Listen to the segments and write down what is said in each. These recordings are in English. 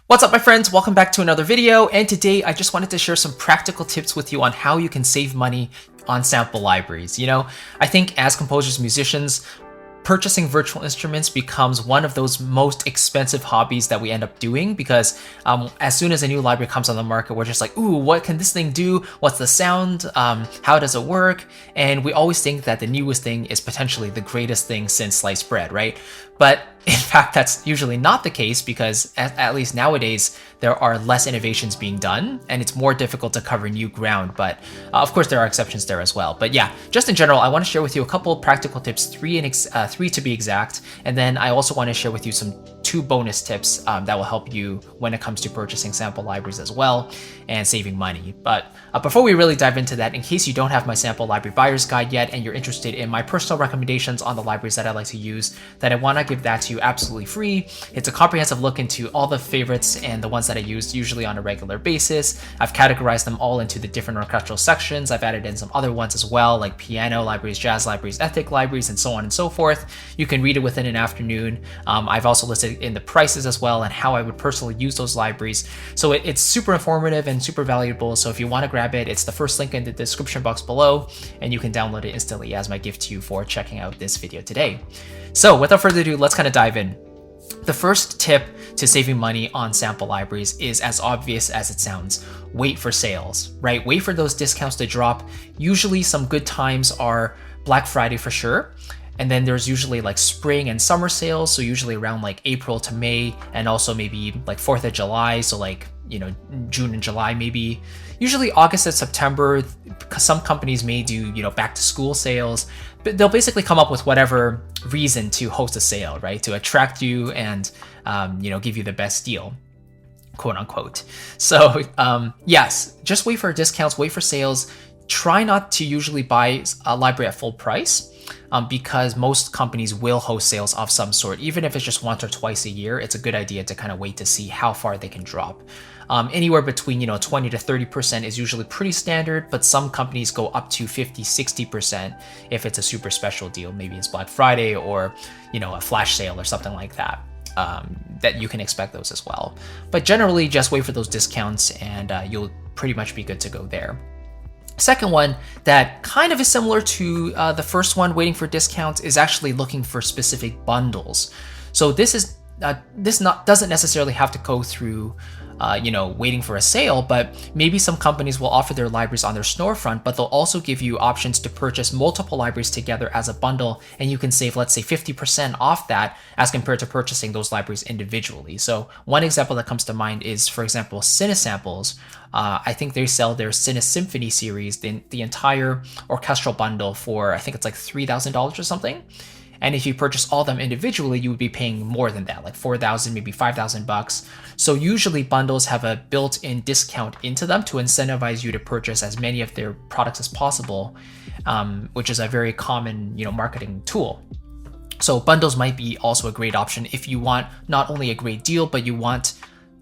What's up, my friends? Welcome back to another video, and today I just wanted to share some practical tips with you on how you can save money on sample libraries. I think as composers, musicians, purchasing virtual instruments becomes one of those most expensive hobbies that we end up doing because as soon as a new library comes on the market, we're just like, ooh, what can this thing do? What's the sound? How does it work? And we always think that the newest thing is potentially the greatest thing since sliced bread, right? But in fact, that's usually not the case because at least nowadays, there are less innovations being done and it's more difficult to cover new ground. But of course, there are exceptions there as well. But yeah, just in general, I want to share with you a couple practical tips, three to be exact. And then I also want to share with you two bonus tips that will help you when it comes to purchasing sample libraries as well and saving money. But before we really dive into that, in case you don't have my sample library buyer's guide yet and you're interested in my personal recommendations on the libraries that I like to use, then I want to give that to you absolutely free. It's a comprehensive look into all the favorites and the ones that I use usually on a regular basis. I've categorized them all into the different orchestral sections. I've added in some other ones as well, like piano libraries, jazz libraries, ethnic libraries, and so on and so forth. You can read it within an afternoon. I've also listed in the prices as well and how I would personally use those libraries. So it's super informative and super valuable. So if you want to grab it, it's the first link in the description box below, and you can download it instantly as my gift to you for checking out this video today. So without further ado, let's kind of dive in. The first tip to saving money on sample libraries is as obvious as it sounds. Wait for sales, right? Wait for those discounts to drop. Usually some good times are Black Friday for sure. And then there's usually like spring and summer sales. So usually around like April to May, and also maybe like 4th of July. So like, June and July maybe. Usually August and September, some companies may do, back to school sales, but they'll basically come up with whatever reason to host a sale, right? To attract you and, give you the best deal, quote unquote. So yes, just wait for discounts, wait for sales. Try not to usually buy a library at full price. Because most companies will host sales of some sort. Even if it's just once or twice a year, it's a good idea to kind of wait to see how far they can drop. Anywhere between 20 to 30% is usually pretty standard, but some companies go up to 50, 60% if it's a super special deal. Maybe it's Black Friday or a flash sale or something like that. That you can expect those as well. But generally, just wait for those discounts and you'll pretty much be good to go there. Second one that kind of is similar to the first one, waiting for discounts, is actually looking for specific bundles. So this doesn't necessarily have to go through waiting for a sale, but maybe some companies will offer their libraries on their storefront, but they'll also give you options to purchase multiple libraries together as a bundle, and you can save, let's say, 50% off that as compared to purchasing those libraries individually. So one example that comes to mind is, for example, Cinesamples. I think they sell their Cine Symphony series, the entire orchestral bundle for, I think it's like $3,000 or something. And if you purchase all of them individually, you would be paying more than that, like $4,000, maybe $5,000. So usually bundles have a built-in discount into them to incentivize you to purchase as many of their products as possible, which is a very common, marketing tool. So bundles might be also a great option if you want not only a great deal, but you want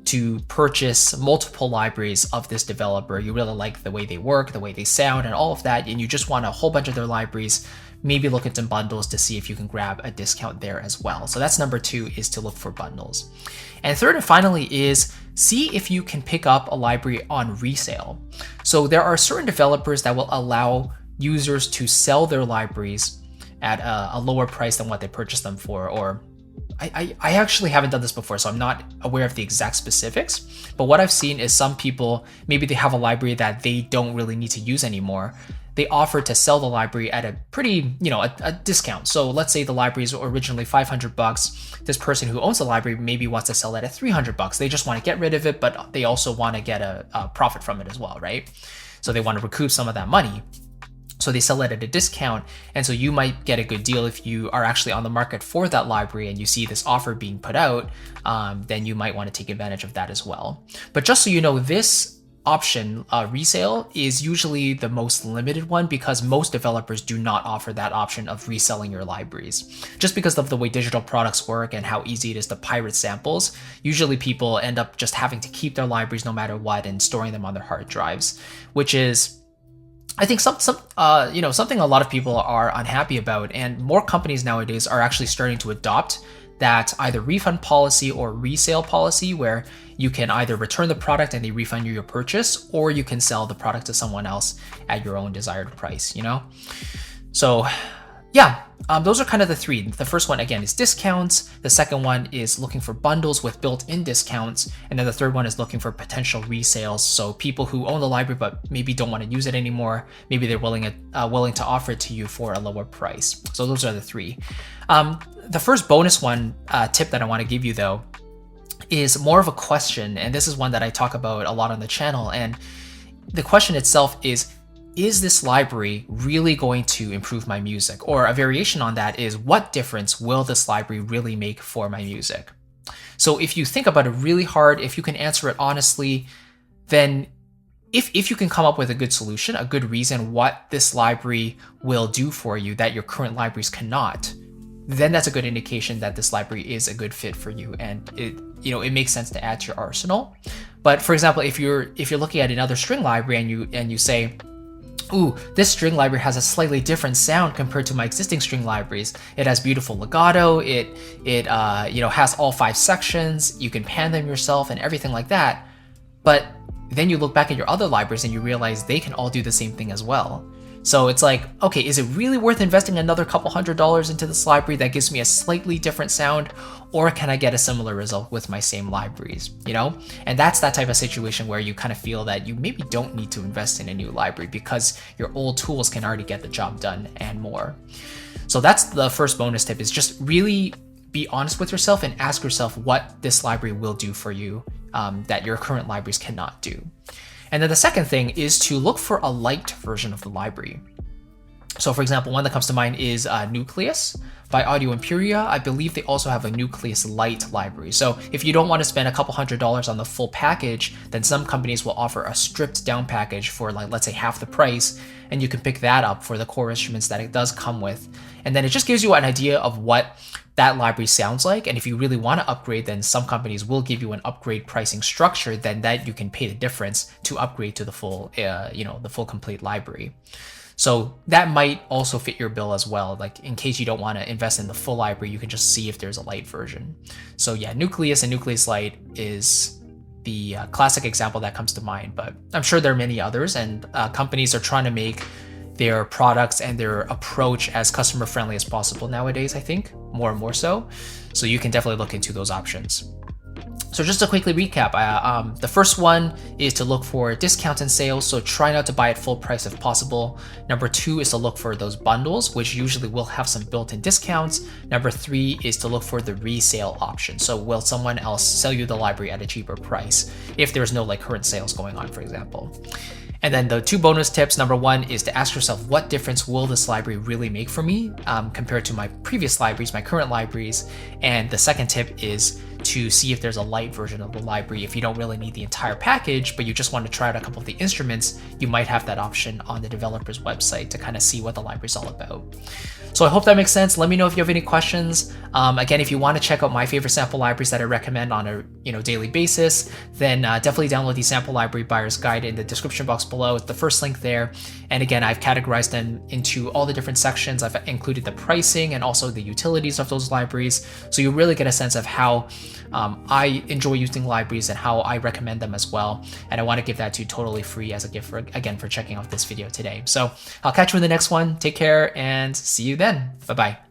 to purchase multiple libraries of this developer. You really like the way they work, the way they sound, and all of that, and you just want a whole bunch of their libraries. Maybe look at some bundles to see if you can grab a discount there as well. So that's number 2, is to look for bundles. And third and finally is see if you can pick up a library on resale. So there are certain developers that will allow users to sell their libraries at a lower price than what they purchased them for, or I actually haven't done this before, so I'm not aware of the exact specifics, but what I've seen is some people, maybe they have a library that they don't really need to use anymore. They offer to sell the library at a pretty, a discount. So let's say the library is originally $500. This person who owns the library maybe wants to sell it at $300. They just want to get rid of it, but they also want to get a profit from it as well, right? So they want to recoup some of that money. So they sell it at a discount, and so you might get a good deal if you are actually on the market for that library and you see this offer being put out, then you might want to take advantage of that as well. But just so you know, this option, resale, is usually the most limited one because most developers do not offer that option of reselling your libraries. Just because of the way digital products work and how easy it is to pirate samples, usually people end up just having to keep their libraries no matter what and storing them on their hard drives, which is, I think, something a lot of people are unhappy about, and more companies nowadays are actually starting to adopt that either refund policy or resale policy, where you can either return the product and they refund you your purchase, or you can sell the product to someone else at your own desired price, you know? So yeah, those are kind of the three. The first one, again, is discounts. The second one is looking for bundles with built-in discounts. And then the third one is looking for potential resales. So people who own the library but maybe don't want to use it anymore, maybe they're willing to offer it to you for a lower price. So those are the three. The first bonus one tip that I want to give you, though, is more of a question. And this is one that I talk about a lot on the channel. And the question itself is this library really going to improve my music? Or a variation on that is, what difference will this library really make for my music? So if you think about it really hard, if you can answer it honestly, then if you can come up with a good solution, a good reason what this library will do for you that your current libraries cannot, then that's a good indication that this library is a good fit for you, and it makes sense to add to your arsenal. But for example, if you're looking at another string library and you say, ooh, this string library has a slightly different sound compared to my existing string libraries. It has beautiful legato. It has all 5 sections. You can pan them yourself and everything like that. But then you look back at your other libraries and you realize they can all do the same thing as well. So it's like, okay, is it really worth investing another couple $100s into this library that gives me a slightly different sound? Or can I get a similar result with my same libraries, you know? And that's that type of situation where you kind of feel that you maybe don't need to invest in a new library because your old tools can already get the job done and more. So that's the first bonus tip, is just really be honest with yourself and ask yourself what this library will do for you that your current libraries cannot do. And then the second thing is to look for a light version of the library. So for example, one that comes to mind is Nucleus by Audio Imperia. I believe they also have a Nucleus Lite library. So if you don't want to spend a couple $100s on the full package, then some companies will offer a stripped down package for, like, let's say half the price, and you can pick that up for the core instruments that it does come with. And then it just gives you an idea of what that library sounds like. And if you really want to upgrade, then some companies will give you an upgrade pricing structure, then that you can pay the difference to upgrade to the full, the full complete library. So that might also fit your bill as well. Like, in case you don't want to invest in the full library, you can just see if there's a light version. So yeah, Nucleus and Nucleus Lite is the classic example that comes to mind, but I'm sure there are many others, and companies are trying to make their products and their approach as customer friendly as possible nowadays, I think, more and more so. So you can definitely look into those options. So just to quickly recap, the first one is to look for discounts and sales, so try not to buy at full price if possible. Number 2 is to look for those bundles, which usually will have some built-in discounts. Number 3 is to look for the resale option. So will someone else sell you the library at a cheaper price if there's no current sales going on, for example. And then the 2 bonus tips, number 1 is to ask yourself, what difference will this library really make for me compared to my previous libraries, my current libraries? And the second tip is to see if there's a light version of the library. If you don't really need the entire package, but you just want to try out a couple of the instruments, you might have that option on the developer's website to kind of see what the library is all about. So I hope that makes sense. Let me know if you have any questions. Again, if you want to check out my favorite sample libraries that I recommend on a daily basis, then definitely download the Sample Library Buyer's Guide in the description box below. It's the first link there. And again, I've categorized them into all the different sections. I've included the pricing and also the utilities of those libraries. So you really get a sense of how I enjoy using libraries and how I recommend them as well. And I want to give that to you totally free as a gift for checking out this video today. So I'll catch you in the next one. Take care and see you then. Bye-bye.